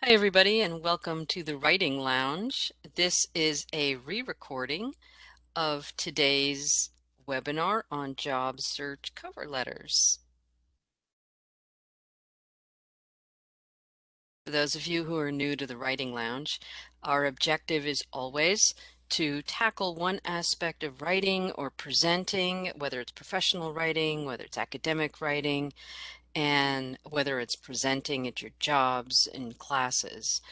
Hi, everybody, and welcome to the Writing Lounge. This is a re-recording of today's webinar on job search cover letters. For those of you who are new to the Writing Lounge, our objective is always to tackle one aspect of writing or presenting, whether it's professional writing, whether it's academic writing, and whether it's presenting at your jobs, in classes,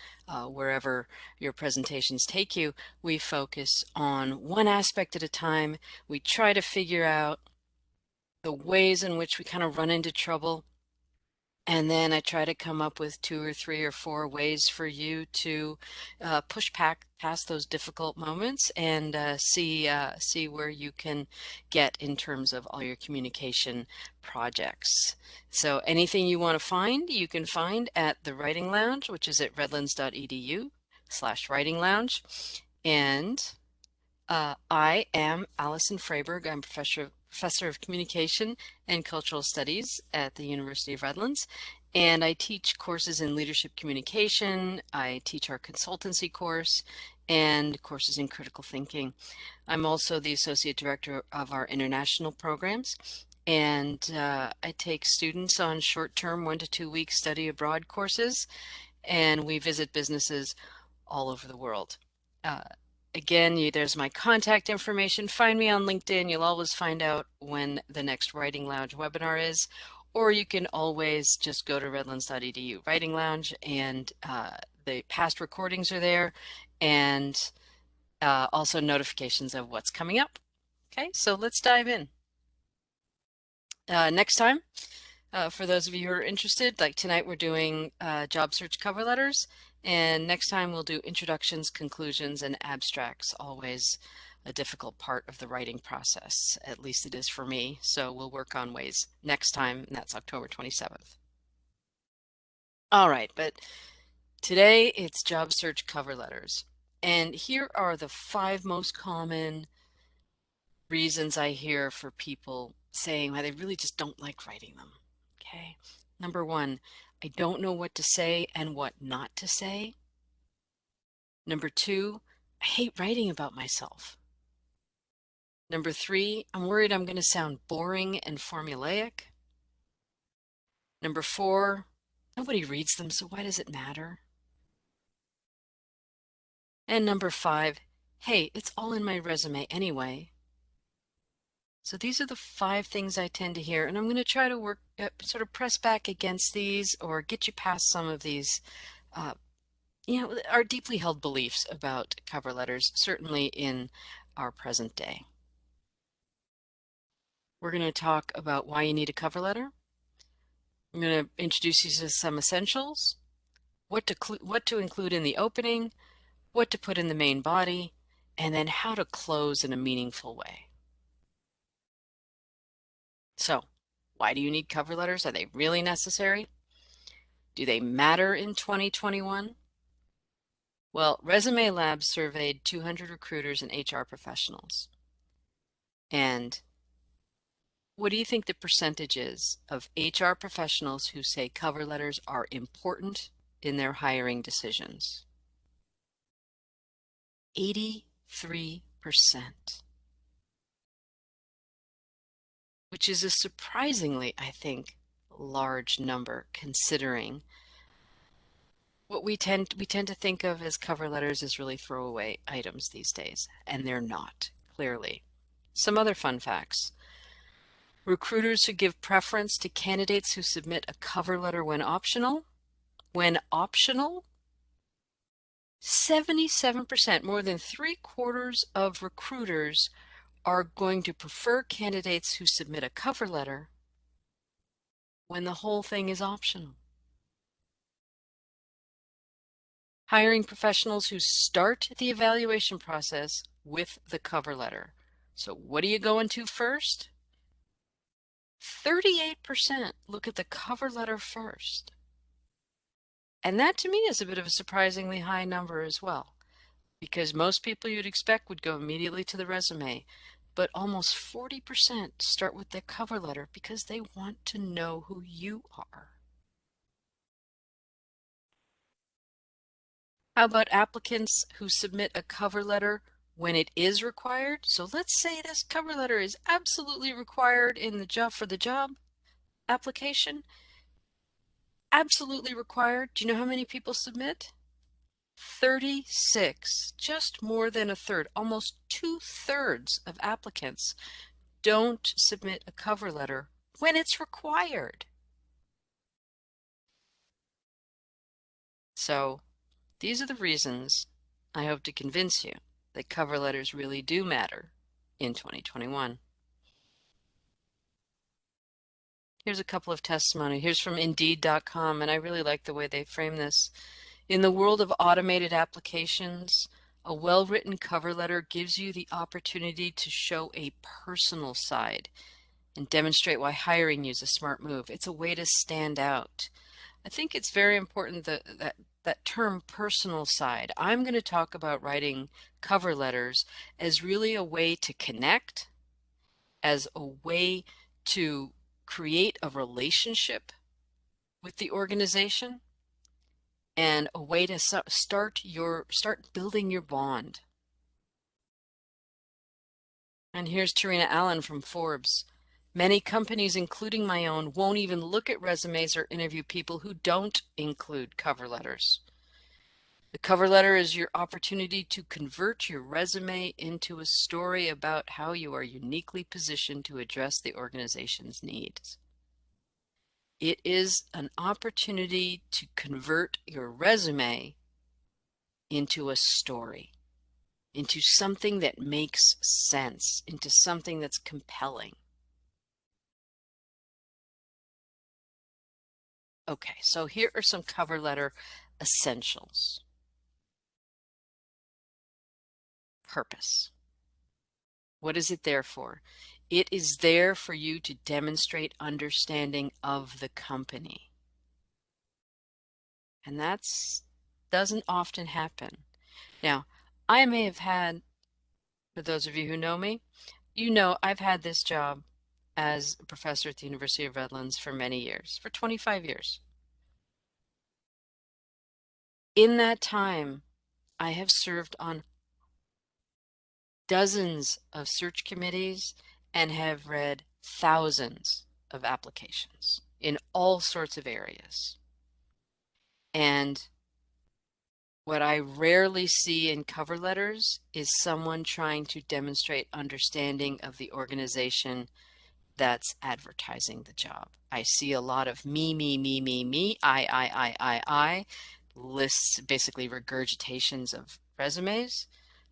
wherever your presentations take you, we focus on one aspect at a time. We try to figure out the ways in which we kind of run into trouble, and then I try to come up with 2 or 3 or 4 ways for you to push past those difficult moments and see where you can get in terms of all your communication projects. So anything you want to find, you can find at the Writing Lounge, which is at redlands.edu/writing lounge. And I am Allison Freyberg. I'm professor of Communication and Cultural Studies at the University of Redlands, and I teach courses in leadership communication. I teach our consultancy course and courses in critical thinking. I'm also the associate director of our international programs, and I take students on short-term 1 to 2 week study abroad courses, and we visit businesses all over the world. Again, there's my contact information. Find me on LinkedIn. You'll always find out when the next Writing Lounge webinar is, or you can always just go to redlands.edu Writing Lounge, and the past recordings are there, and also notifications of what's coming up. Okay, so let's dive in. Next time, for those of you who are interested, like tonight we're doing job search cover letters, and next time we'll do introductions, conclusions, and abstracts, always a difficult part of the writing process. At least it is for me, so we'll work on ways next time, and that's October 27th. All right, but today it's job search cover letters. And here are the 5 most common reasons I hear for people saying why they really just don't like writing them. Okay. Number 1, I don't know what to say and what not to say. Number 2, I hate writing about myself. Number 3, I'm worried I'm going to sound boring and formulaic. Number 4, nobody reads them, so why does it matter? And number 5, hey, it's all in my resume anyway. So these are the 5 things I tend to hear, and I'm going to try to work, sort of press back against these or get you past some of these, uh, our deeply held beliefs about cover letters, certainly in our present day. We're going to talk about why you need a cover letter. I'm going to introduce you to some essentials, what to include in the opening, what to put in the main body, and then how to close in a meaningful way. So, why do you need cover letters? Are they really necessary? Do they matter in 2021? Well, Resume Labs surveyed 200 recruiters and HR professionals. And what do you think the percentage is of HR professionals who say cover letters are important in their hiring decisions? 83%, which is a surprisingly, I think, large number considering what we tend to think of as cover letters as really throwaway items these days, and they're not, clearly. Some other fun facts. Recruiters who give preference to candidates who submit a cover letter when optional. When optional, 77%, more than 3/4 of recruiters are going to prefer candidates who submit a cover letter when the whole thing is optional. Hiring professionals who start the evaluation process with the cover letter. So what are you going to first? 38% look at the cover letter first. And that to me is a bit of a surprisingly high number as well, because most people you'd expect would go immediately to the resume, but almost 40% start with their cover letter because they want to know who you are. How about applicants who submit a cover letter when it is required? So let's say this cover letter is absolutely required in the job for the job application. Absolutely required. Do you know how many people submit? 36, just more than a third, almost 2/3 of applicants don't submit a cover letter when it's required. So these are the reasons I hope to convince you that cover letters really do matter in 2021. Here's a couple of testimony. Here's from Indeed.com, and I really like the way they frame this. In the world of automated applications, a well-written cover letter gives you the opportunity to show a personal side and demonstrate why hiring you is a smart move. It's a way to stand out. I think it's very important that term personal side. I'm going to talk about writing cover letters as really a way to connect, as a way to create a relationship with the organization, and a way to start building your bond. And here's Tarina Allen from Forbes. Many companies, including my own, won't even look at resumes or interview people who don't include cover letters. The cover letter is your opportunity to convert your resume into a story about how you are uniquely positioned to address the organization's needs. It is an opportunity to convert your resume into a story, into something that makes sense, into something that's compelling. Okay, so here are some cover letter essentials. Purpose. What is it there for? It is there for you to demonstrate understanding of the company. And that's doesn't often happen. Now, I may have had, for those of you who know me, you know I've had this job as a professor at the University of Redlands for many years, for 25 years. In that time, I have served on dozens of search committees and have read thousands of applications in all sorts of areas. And what I rarely see in cover letters is someone trying to demonstrate understanding of the organization that's advertising the job. I see a lot of me, I, lists, basically regurgitations of resumes,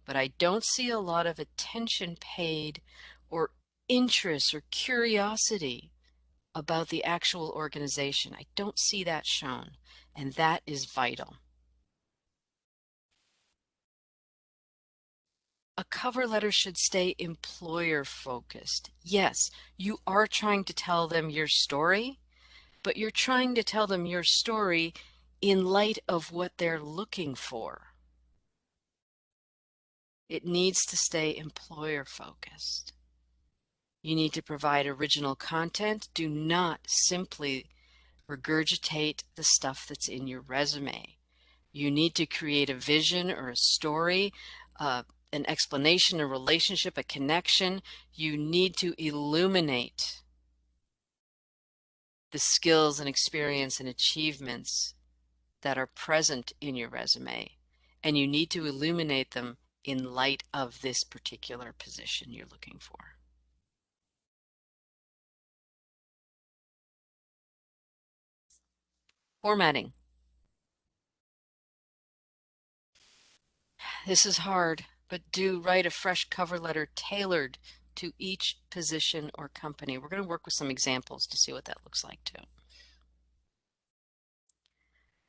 but I don't see a lot of attention paid or interest or curiosity about the actual organization. I don't see that shown, and that is vital. A cover letter should stay employer focused. Yes, you are trying to tell them your story, but you're trying to tell them your story in light of what they're looking for. It needs to stay employer focused. You need to provide original content. Do not simply regurgitate the stuff that's in your resume. You need to create a vision or a story, an explanation, a relationship, a connection. You need to illuminate the skills and experience and achievements that are present in your resume, and you need to illuminate them in light of this particular position you're looking for. Formatting. This is hard, but do write a fresh cover letter tailored to each position or company. We're going to work with some examples to see what that looks like too.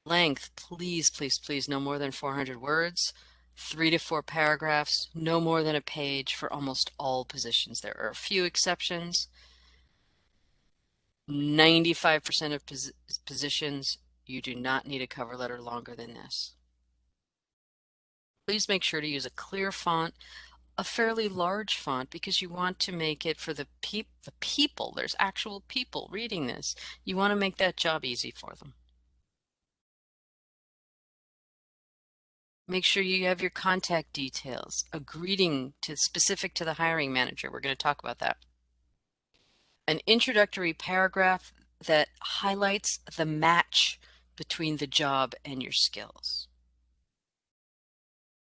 Length, please, please, please, no more than 400 words. 3 to 4 paragraphs, no more than a page for almost all positions. There are a few exceptions. 95% of positions, you do not need a cover letter longer than this. Please make sure to use a clear font, a fairly large font, because you want to make it for the people. There's actual people reading this. You want to make that job easy for them. Make sure you have your contact details, a greeting specific to the hiring manager. We're going to talk about that. An introductory paragraph that highlights the match between the job and your skills.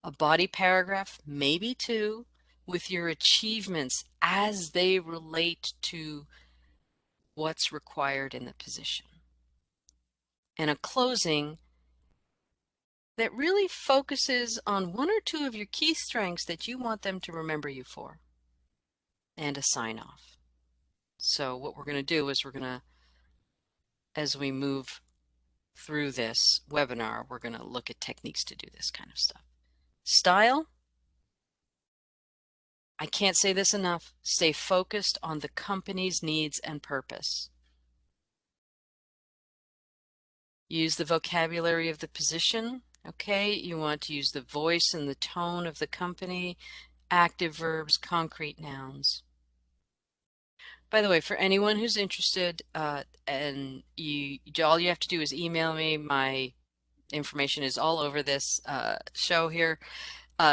A body paragraph, maybe two, with your achievements as they relate to what's required in the position. And a closing that really focuses on one or two of your key strengths that you want them to remember you for. And a sign off. So what we're going to do is as we move through this webinar, we're going to look at techniques to do this kind of stuff. Style, I can't say this enough, stay focused on the company's needs and purpose. Use the vocabulary of the position, okay? You want to use the voice and the tone of the company, active verbs, concrete nouns. By the way, for anyone who's interested, and all you have to do is email me. My information is all over this show here.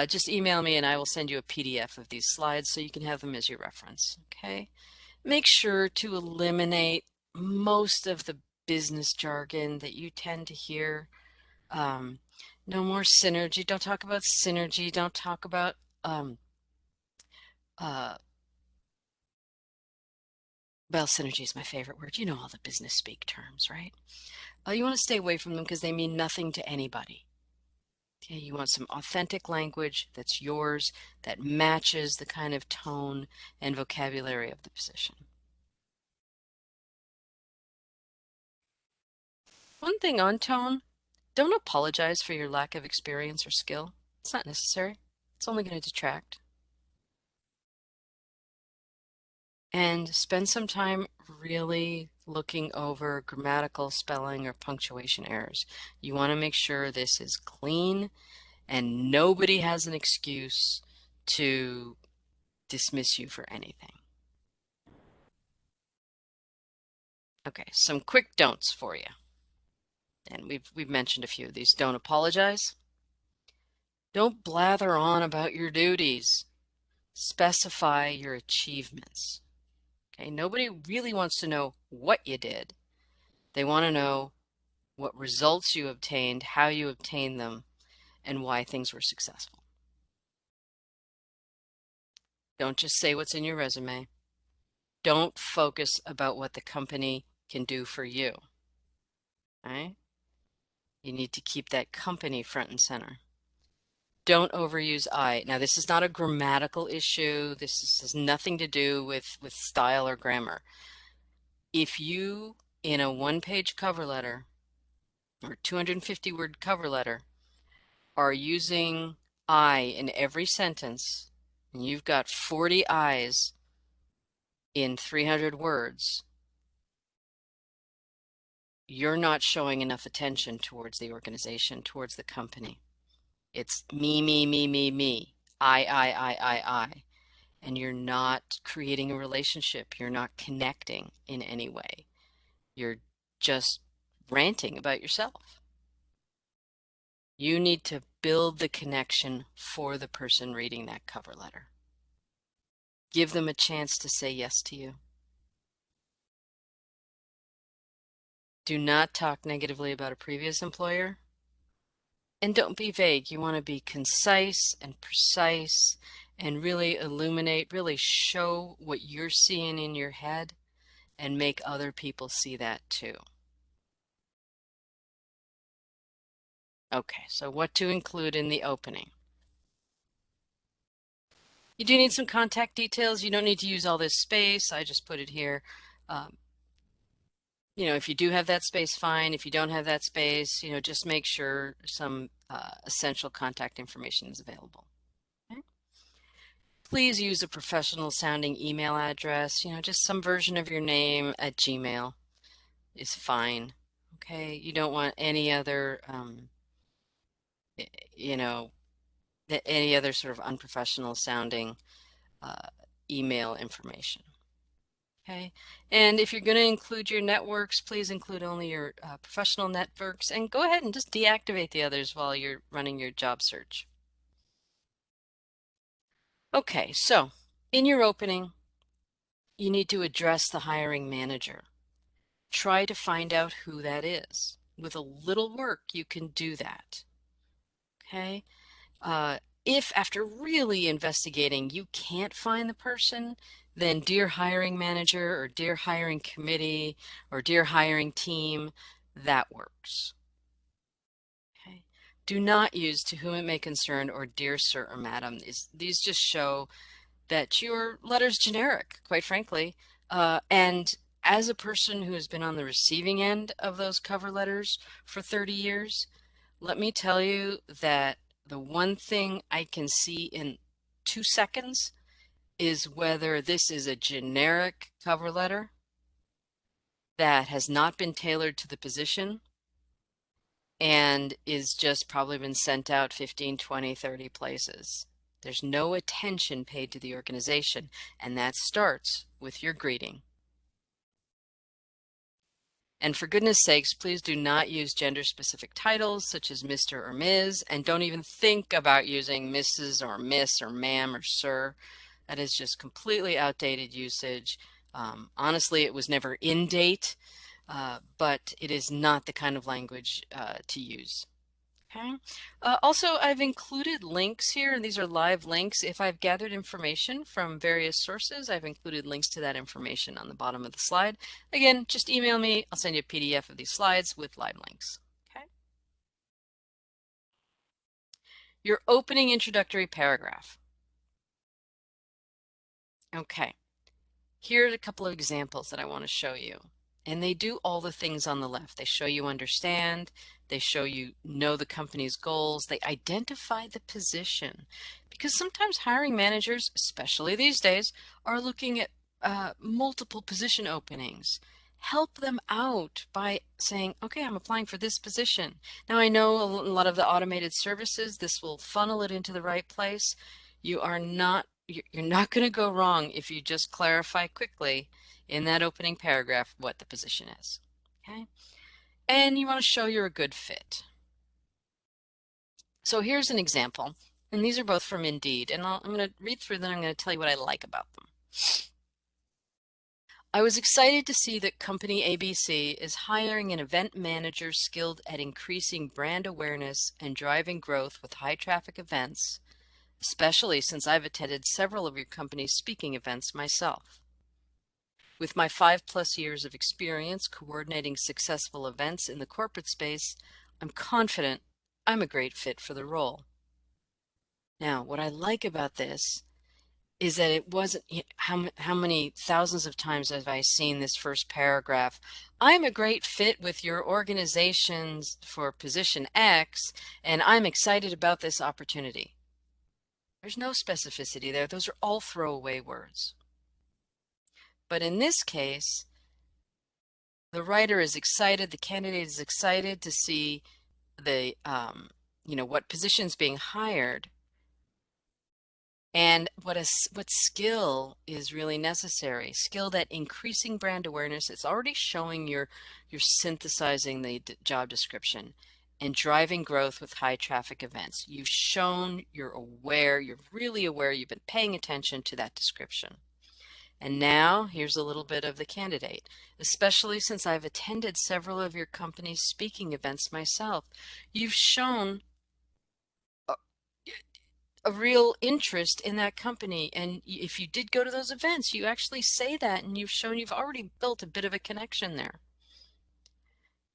Just email me and I will send you a PDF of these slides so you can have them as your reference, okay? Make sure to eliminate most of the business jargon that you tend to hear. No more synergy. Don't talk about synergy. Don't talk about well, synergy is my favorite word. You know all the business speak terms, right? You want to stay away from them because they mean nothing to anybody. Okay, you want some authentic language that's yours, that matches the kind of tone and vocabulary of the position. One thing on tone, don't apologize for your lack of experience or skill. It's not necessary. It's only going to detract. And spend some time really looking over grammatical, spelling, or punctuation errors. You want to make sure this is clean and nobody has an excuse to dismiss you for anything. Okay, some quick don'ts for you. And we've mentioned a few of these. Don't apologize. Don't blather on about your duties. Specify your achievements. Okay, nobody really wants to know what you did. They want to know what results you obtained, how you obtained them, and why things were successful. Don't just say what's in your resume. Don't focus about what the company can do for you. Right? You need to keep that company front and center. Don't overuse I. Now, this is not a grammatical issue. This has nothing to do with style or grammar. If you, in a one-page cover letter or 250-word cover letter, are using I in every sentence, and you've got 40 I's in 300 words, you're not showing enough attention towards the organization, towards the company. It's me, me, me, me, me. I. And you're not creating a relationship. You're not connecting in any way. You're just ranting about yourself. You need to build the connection for the person reading that cover letter. Give them a chance to say yes to you. Do not talk negatively about a previous employer. And don't be vague. You want to be concise and precise and really illuminate, really show what you're seeing in your head and make other people see that too. Okay, so what to include in the opening? You do need some contact details. You don't need to use all this space. I just put it here. You know, if you do have that space, fine. If you don't have that space, you know, just make sure some essential contact information is available. Okay? Please use a professional sounding email address. You know, just some version of your name at Gmail is fine. Okay, you don't want any other, you know, any other sort of unprofessional sounding email information. Okay. And if you're going to include your networks, please include only your professional networks and go ahead and just deactivate the others while you're running your job search. Okay, so in your opening, you need to address the hiring manager. Try to find out who that is. With a little work, you can do that. Okay. If after really investigating you can't find the person, then dear hiring manager or dear hiring committee or dear hiring team, that works. Okay. Do not use to whom it may concern or dear sir or madam. These just show that your letter's generic, quite frankly. And as a person who has been on the receiving end of those cover letters for 30 years, let me tell you that the one thing I can see in 2 seconds is whether this is a generic cover letter that has not been tailored to the position and is just probably been sent out 15, 20, 30 places. There's no attention paid to the organization, and that starts with your greeting. And for goodness sakes, please do not use gender-specific titles such as Mr. or Ms., and don't even think about using Mrs. or Miss or Ma'am or Sir. That is just completely outdated usage. Honestly, it was never in date, but it is not the kind of language to use. Okay. Also, I've included links here, and these are live links. If I've gathered information from various sources, I've included links to that information on the bottom of the slide. Again, just email me. I'll send you a PDF of these slides with live links. Okay. Your opening introductory paragraph. Okay. Here's a couple of examples that I want to show you. And they do all the things on the left. They show you understand, they show you know the company's goals, they identify the position. Because sometimes hiring managers, especially these days, are looking at multiple position openings. Help them out by saying, okay, I'm applying for this position. Now I know a lot of the automated services, this will funnel it into the right place. You're not going to go wrong if you just clarify quickly in that opening paragraph what the position is. Okay. And you want to show you're a good fit. So here's an example, and these are both from Indeed, and I'm going to read through them. I'm going to tell you what I like about them. I was excited to see that company ABC is hiring an event manager skilled at increasing brand awareness and driving growth with high traffic events, especially since I've attended several of your company's speaking events myself. With my 5+ years of experience coordinating successful events in the corporate space, I'm confident I'm a great fit for the role. Now, what I like about this is that it wasn't, how many thousands of times have I seen this first paragraph? I'm a great fit with your organizations for position X, and I'm excited about this opportunity. There's no specificity there. Those are all throwaway words. But in this case, the writer is excited, the candidate is excited to see the, what position's being hired and what skill is really necessary. Skill that increasing brand awareness, it's already showing you're synthesizing the job description and driving growth with high traffic events. You've shown you're aware, you're really aware, you've been paying attention to that description. And now here's a little bit of the candidate, especially since I've attended several of your company's speaking events myself. You've shown a real interest in that company. And if you did go to those events, you actually say that and you've shown you've already built a bit of a connection there.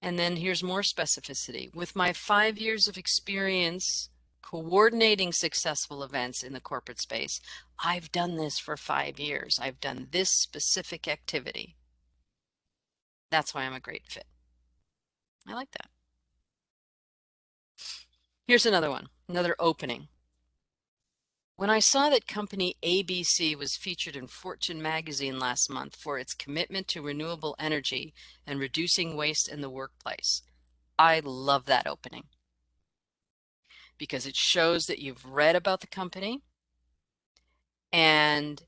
And then here's more specificity. With my 5 years of experience coordinating successful events in the corporate space, I've done this for 5 years. I've done this specific activity. That's why I'm a great fit. I like that. Here's another one, another opening. When I saw that company ABC was featured in Fortune magazine last month for its commitment to renewable energy and reducing waste in the workplace, I love that opening because it shows that you've read about the company and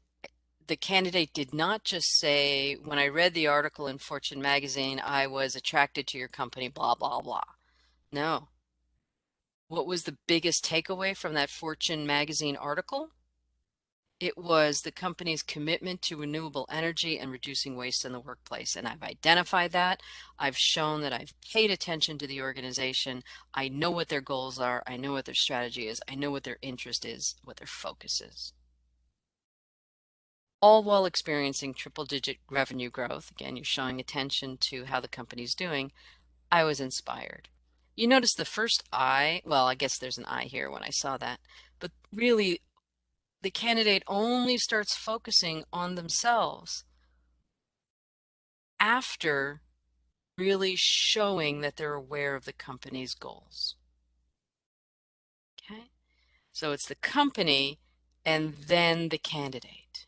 the candidate did not just say, when I read the article in Fortune magazine, I was attracted to your company, blah, blah, blah. No. What was the biggest takeaway from that Fortune magazine article? It was the company's commitment to renewable energy and reducing waste in the workplace. And I've identified that. I've shown that I've paid attention to the organization. I know what their goals are. I know what their strategy is. I know what their interest is, what their focus is. All while experiencing triple-digit revenue growth. Again, you're showing attention to how the company's doing. I was inspired. You notice the first I, well, I guess there's an I here when I saw that, but really the candidate only starts focusing on themselves after really showing that they're aware of the company's goals. Okay, so it's the company and then the candidate.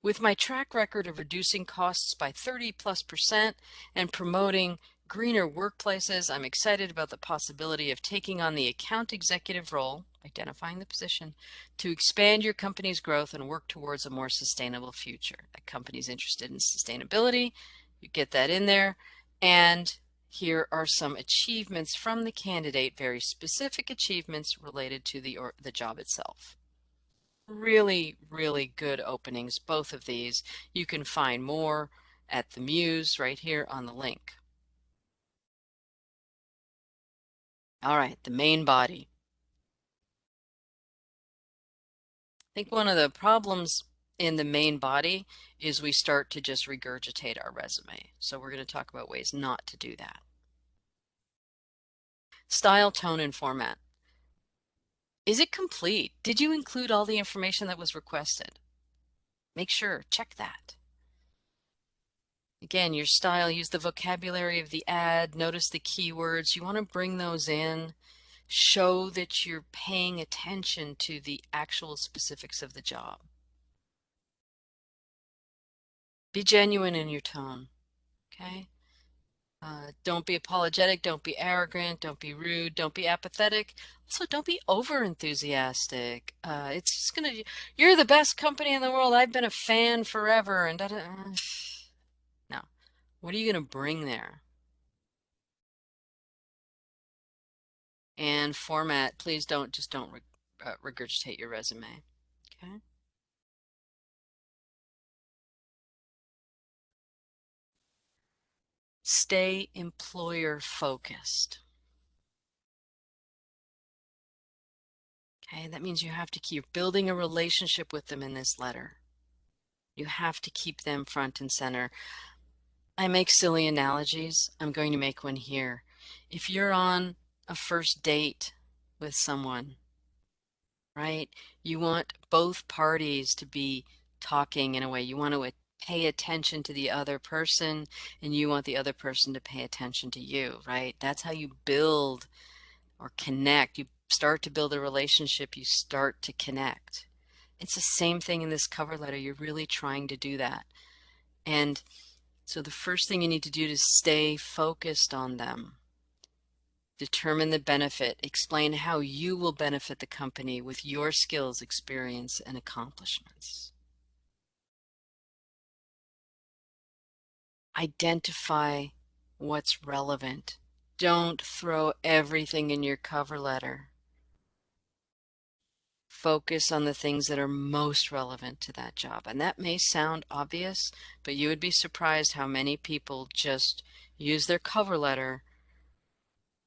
With my track record of reducing costs by 30+% and promoting greener workplaces, I'm excited about the possibility of taking on the account executive role, identifying the position, to expand your company's growth and work towards a more sustainable future. That company's interested in sustainability. You get that in there. And here are some achievements from the candidate, very specific achievements related to the job itself. Really, really good openings, both of these. You can find more at the Muse right here on the link. All right, the main body. I think one of the problems in the main body is we start to just regurgitate our resume. So we're going to talk about ways not to do that. Style, tone, and format. Is it complete? Did you include all the information that was requested? Make sure, check that. Again, your style, use the vocabulary of the ad, notice the keywords. You want to bring those in. Show that you're paying attention to the actual specifics of the job. Be genuine in your tone, okay? Don't be apologetic, don't be arrogant, don't be rude, don't be apathetic. Also, don't be over enthusiastic. It's just gonna, you're the best company in the world. I've been a fan forever, and no. What are you gonna bring there? And format, please don't regurgitate your resume. Okay. Stay employer focused. Okay, that means you have to keep building a relationship with them in this letter. You have to keep them front and center. I make silly analogies. I'm going to make one here. If you're on a first date with someone, right, you want both parties to be talking in a way. You want to pay attention to the other person, and you want the other person to pay attention to you, right? That's how you build or connect. You start to build a relationship, you start to connect. It's the same thing in this cover letter. You're really trying to do that. And so the first thing you need to do is stay focused on them. Determine the benefit. Explain how you will benefit the company with your skills, experience, and accomplishments. Identify what's relevant. Don't throw everything in your cover letter. Focus on the things that are most relevant to that job. And that may sound obvious, but you would be surprised how many people just use their cover letter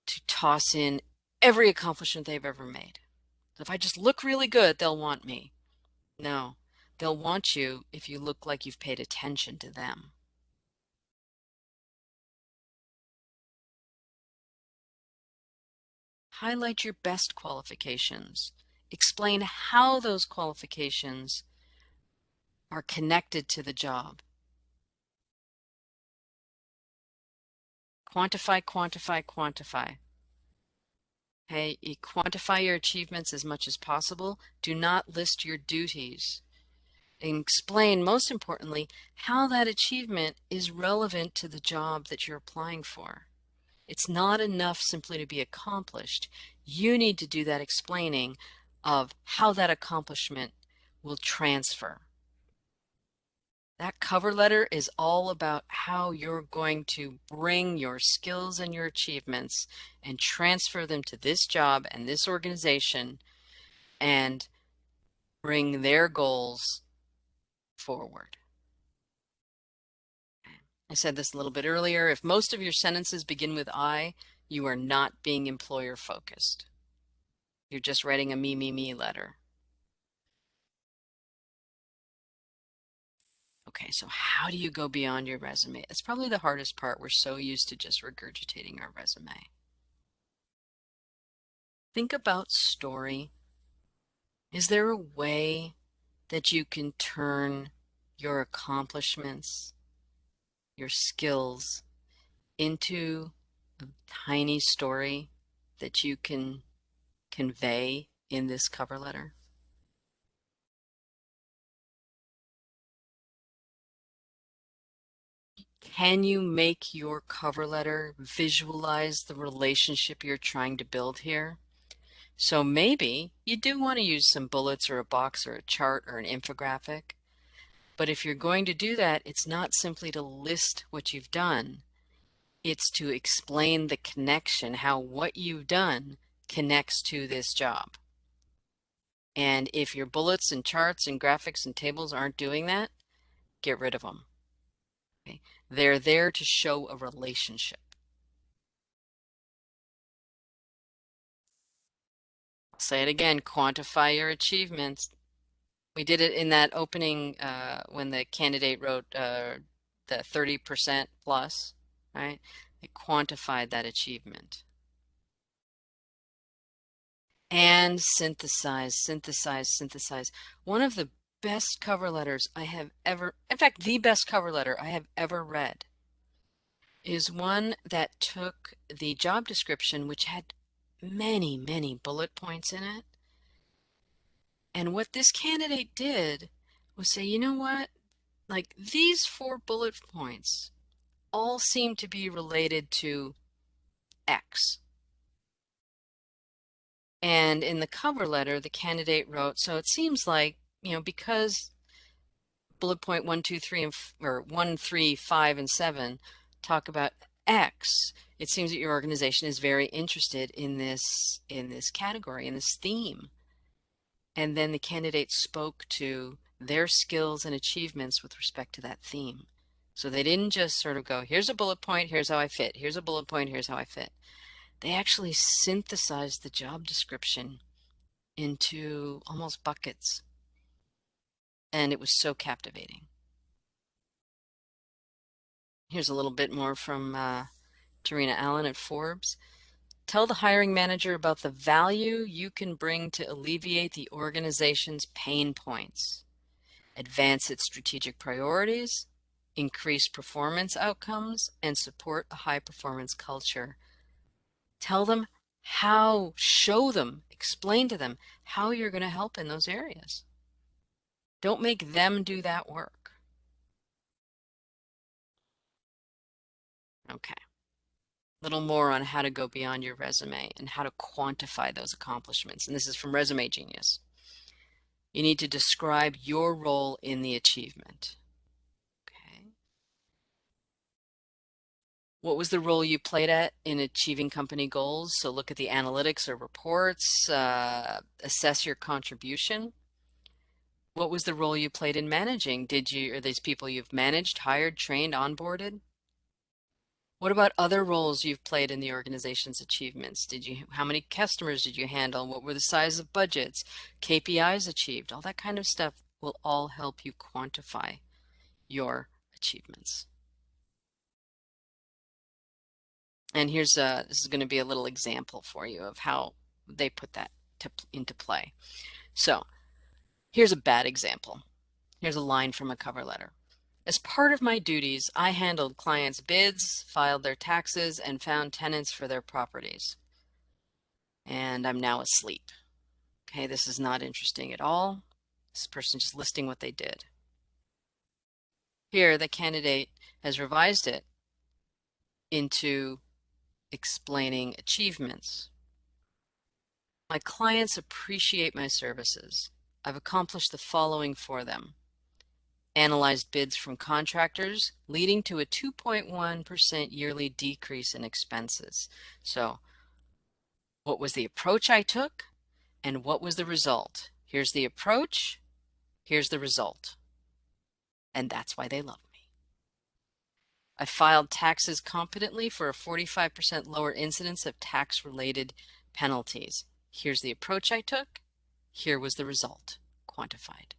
to toss in every accomplishment they've ever made. If I just look really good, they'll want me. No, they'll want you if you look like you've paid attention to them. Highlight your best qualifications. Explain how those qualifications are connected to the job. Quantify, quantify, quantify. Okay, you quantify your achievements as much as possible. Do not list your duties. And explain, most importantly, how that achievement is relevant to the job that you're applying for. It's not enough simply to be accomplished. You need to do that explaining of how that accomplishment will transfer. That cover letter is all about how you're going to bring your skills and your achievements and transfer them to this job and this organization and bring their goals forward. I said this a little bit earlier. If most of your sentences begin with I, you are not being employer focused. You're just writing a me, me, me letter. Okay, so how do you go beyond your resume? It's probably the hardest part. We're so used to just regurgitating our resume. Think about story. Is there a way that you can turn your accomplishments, your skills, into a tiny story that you can convey in this cover letter? Can you make your cover letter visualize the relationship you're trying to build here? So maybe you do want to use some bullets or a box or a chart or an infographic. But if you're going to do that, it's not simply to list what you've done. It's to explain the connection, how what you've done connects to this job. And if your bullets and charts and graphics and tables aren't doing that, get rid of them. Okay? They're there to show a relationship. I'll say it again, quantify your achievements. We did it in that opening when the candidate wrote the 30% plus, right? They quantified that achievement. And synthesize, synthesize, synthesize. One of the best cover letters I have ever, in fact, the best cover letter I have ever read is one that took the job description, which had many, many bullet points in it. And what this candidate did was say, you know what? Like these 4 bullet points all seem to be related to X. And in the cover letter, the candidate wrote, so it seems like, because bullet point 1, 2, 3, or 1, 3, 5, and 7 talk about X, it seems that your organization is very interested in this category, in this theme. And then the candidate spoke to their skills and achievements with respect to that theme. So they didn't just sort of go, here's a bullet point, here's how I fit. Here's a bullet point, here's how I fit. They actually synthesized the job description into almost buckets. And it was so captivating. Here's a little bit more from Tarina Allen at Forbes. Tell the hiring manager about the value you can bring to alleviate the organization's pain points, advance its strategic priorities, increase performance outcomes, and support a high-performance culture. Tell them how, show them, explain to them how you're going to help in those areas. Don't make them do that work. Okay. A little more on how to go beyond your resume and how to quantify those accomplishments. And this is from Resume Genius. You need to describe your role in the achievement. Okay. What was the role you played in achieving company goals? So look at the analytics or reports, assess your contribution. What was the role you played in managing? Are these people you've managed, hired, trained, onboarded? What about other roles you've played in the organization's achievements? How many customers did you handle? What were the size of budgets, KPIs achieved? All that kind of stuff will all help you quantify your achievements. And this is going to be a little example for you of how they put that into play. So here's a bad example. Here's a line from a cover letter. As part of my duties, I handled clients' bids, filed their taxes, and found tenants for their properties. And I'm now asleep. Okay, this is not interesting at all. This person just listing what they did. Here, the candidate has revised it into explaining achievements. My clients appreciate my services. I've accomplished the following for them. analyzed bids from contractors, leading to a 2.1% yearly decrease in expenses. So what was the approach I took and what was the result? Here's the approach, here's the result. And that's why they love me. I filed taxes competently for a 45% lower incidence of tax-related penalties. Here's the approach I took. Here was the result, quantified.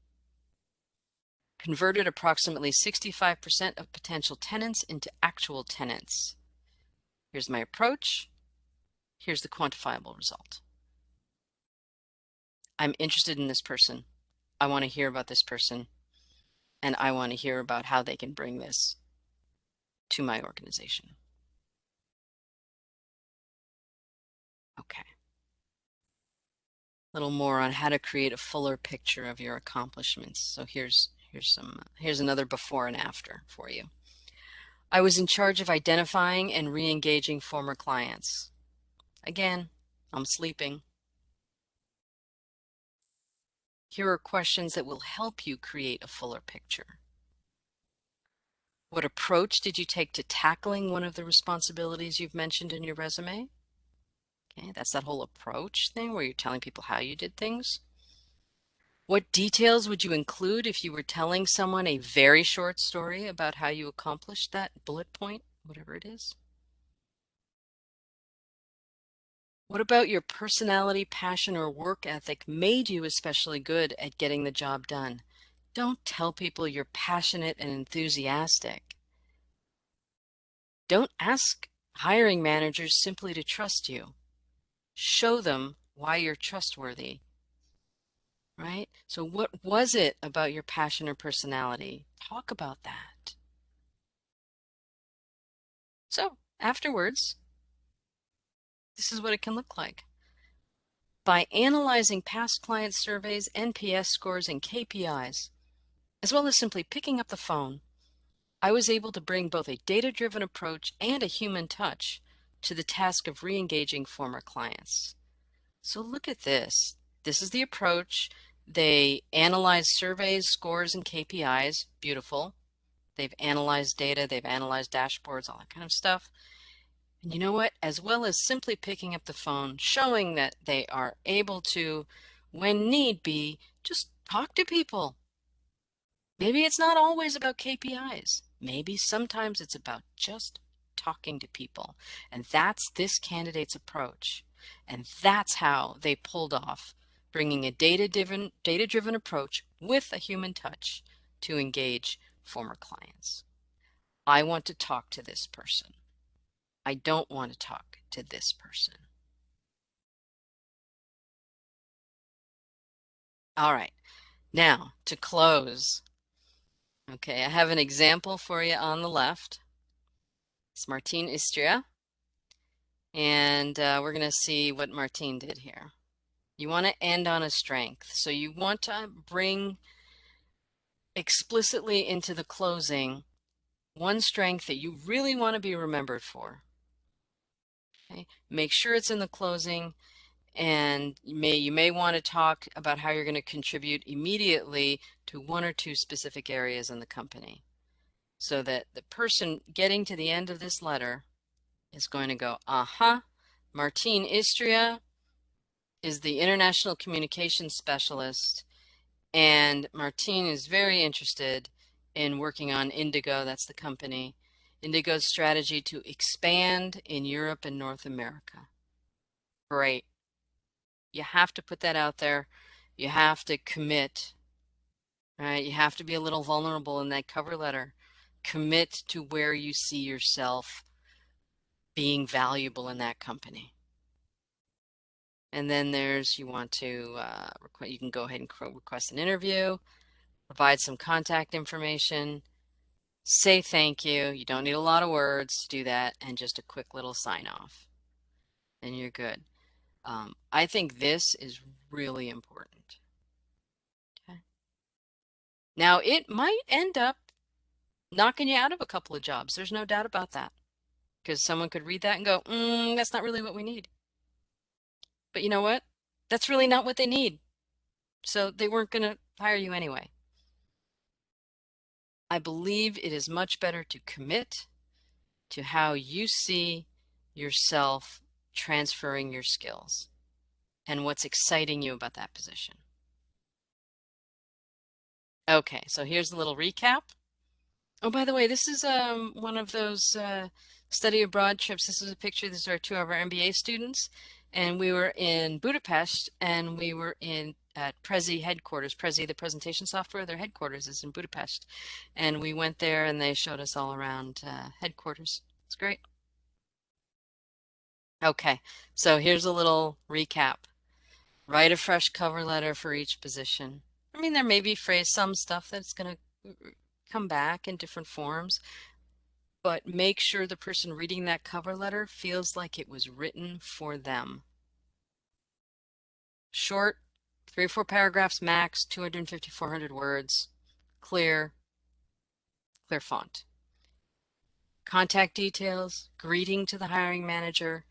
Converted approximately 65% of potential tenants into actual tenants. Here's my approach. Here's the quantifiable result. I'm interested in this person. I want to hear about this person, and I want to hear about how they can bring this to my organization. Okay. A little more on how to create a fuller picture of your accomplishments. So here's another before and after for you. I was in charge of identifying and re-engaging former clients. Again, I'm sleeping. Here are questions that will help you create a fuller picture. What approach did you take to tackling one of the responsibilities you've mentioned in your resume? Okay, that's that whole approach thing where you're telling people how you did things. What details would you include if you were telling someone a very short story about how you accomplished that bullet point, whatever it is? What about your personality, passion, or work ethic made you especially good at getting the job done? Don't tell people you're passionate and enthusiastic. Don't ask hiring managers simply to trust you. Show them why you're trustworthy, right? So what was it about your passion or personality? Talk about that. So afterwards, this is what it can look like. By analyzing past client surveys, NPS scores, and KPIs, as well as simply picking up the phone, I was able to bring both a data-driven approach and a human touch to the task of re-engaging former clients. So look at this. This is the approach. They analyze surveys, scores, and KPIs. Beautiful. They've analyzed data. They've analyzed dashboards, all that kind of stuff. And you know what? As well as simply picking up the phone, showing that they are able to, when need be, just talk to people. Maybe it's not always about KPIs. Maybe sometimes it's about just talking to people. And that's this candidate's approach. And that's how they pulled off bringing a data-driven approach with a human touch to engage former clients. I want to talk to this person. I don't want to talk to this person. All right, now to close. Okay, I have an example for you on the left. It's Martine Istria, and we're going to see what Martine did here. You want to end on a strength, so you want to bring explicitly into the closing one strength that you really want to be remembered for. Okay? Make sure it's in the closing. And you may want to talk about how you're going to contribute immediately to one or two specific areas in the company so that the person getting to the end of this letter is going to go, Martine Istria is the International Communications Specialist, and Martine is very interested in working on Indigo, that's the company, Indigo's strategy to expand in Europe and North America. Great. You have to put that out there. You have to commit, right? You have to be a little vulnerable in that cover letter. Commit to where you see yourself being valuable in that company. And then there's, you want to, you can go ahead and request an interview, provide some contact information, say thank you. You don't need a lot of words to do that, and just a quick little sign off. And you're good. I think this is really important. Okay. Now, it might end up knocking you out of a couple of jobs. There's no doubt about that. Because someone could read that and go, that's not really what we need. But you know what? That's really not what they need. So they weren't going to hire you anyway. I believe it is much better to commit to how you see yourself transferring your skills and what's exciting you about that position. Okay, so here's a little recap. Oh, by the way, this is one of those study abroad trips. This is a picture. These are two of our MBA students, and we were in Budapest, and we were in at Prezi headquarters. Prezi, the presentation software, their headquarters is in Budapest, and we went there, and they showed us all around headquarters. It's great. Okay, so here's a little recap. Write a fresh cover letter for each position. I mean, there may be some stuff that's going to come back in different forms, but make sure the person reading that cover letter feels like it was written for them. Short, 3 or 4 paragraphs max, 250, 400 words, clear font. Contact details, greeting to the hiring manager,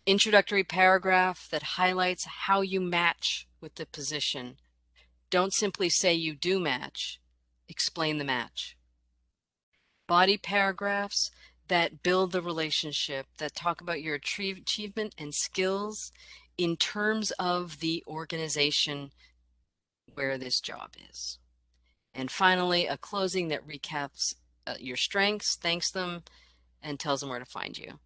introductory paragraph that highlights how you match with the position. Don't simply say you do match, explain the match. Body paragraphs that build the relationship, that talk about your achievement and skills in terms of the organization where this job is. And finally, a closing that recaps your strengths, thanks them, and tells them where to find you.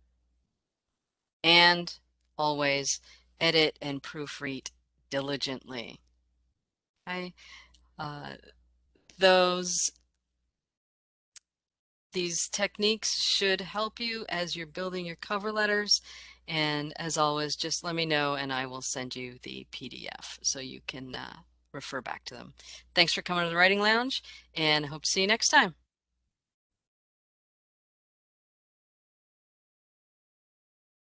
And always edit and proofread diligently. Okay? Those These techniques should help you as you're building your cover letters. And as always, just let me know and I will send you the PDF so you can refer back to them. Thanks for coming to the Writing Lounge and I hope to see you next time.